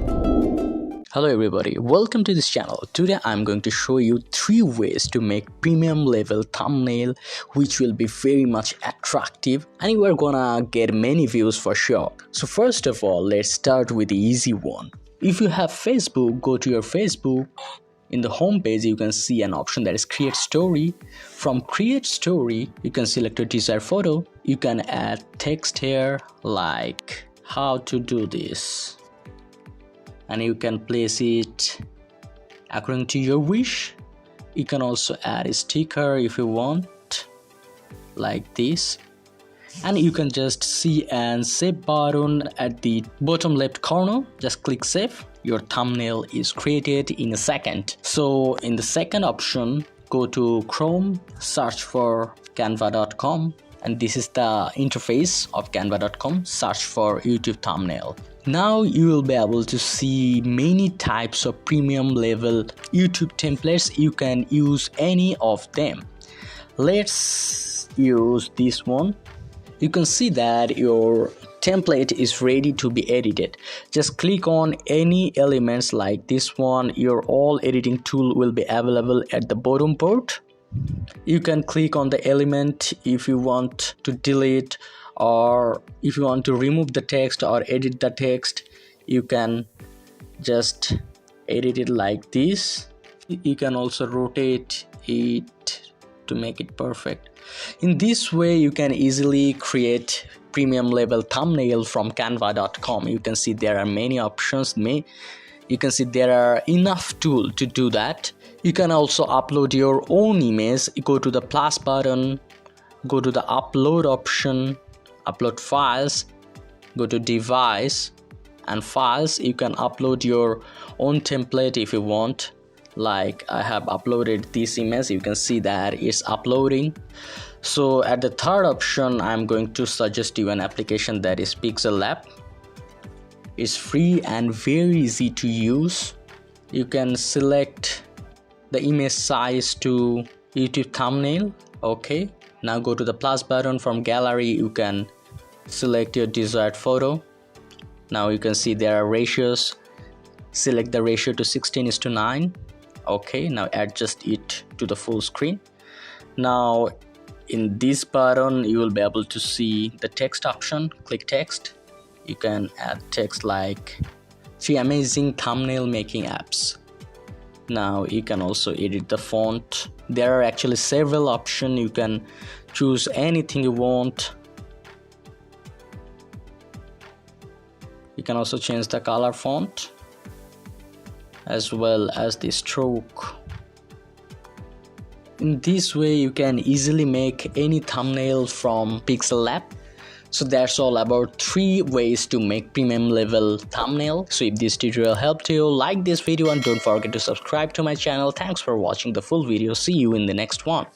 Hello everybody, welcome to this channel. Today I'm going to show you 3 ways to make premium level thumbnail which will be very much attractive and you are gonna get many views for sure. So first of all, let's start with the easy one. If you have Facebook, go to your Facebook. In the home page you can see an option that is create story. From create story you can select your desired photo. You can add text here like how to do this, and you can place it according to your wish. You can also add a sticker if you want, like this, and you can just see and save button at the bottom left corner. Just click save. Your thumbnail is created in a second. So in the second option, go to Chrome, search for canva.com, and this is the interface of canva.com. Search for YouTube thumbnail. Now you will be able to see many types of premium level YouTube templates. You can use any of them. Let's use this one. You can see that your template is ready to be edited. Just click on any elements like this one. Your all editing tool will be available at the bottom part. You can click on the element if you want to delete, or if you want to remove the text or edit the text. You can just edit it like this. You can also rotate it to make it perfect. In this way you can easily create premium level thumbnail from canva.com. You can see there are many options. You can see there are enough tools to do that. You can also upload your own image. You go to the plus button, go to the upload option, upload files, go to device and files. You can upload your own template if you want. Like I have uploaded this image. You can see that it's uploading. So at the third option, I'm going to suggest you an application that is Pixel Lab. It's free and very easy to use. You can select the image size to YouTube thumbnail. Okay, now go to the plus button. From gallery you can select your desired photo. Now you can see there are ratios. Select the ratio to 16:9. Okay, now adjust it to the full screen. Now in this button you will be able to see the text option. Click text. You can add text like 3 amazing thumbnail making apps. Now you can also edit the font. There are actually several options. You can choose anything you want. You can also change the color font as well as the stroke. In this way you can easily make any thumbnail from Pixel Lab. So that's all about 3 ways to make premium level thumbnail. So if this tutorial helped you, like this video and don't forget to subscribe to my channel. Thanks for watching the full video. See you in the next one.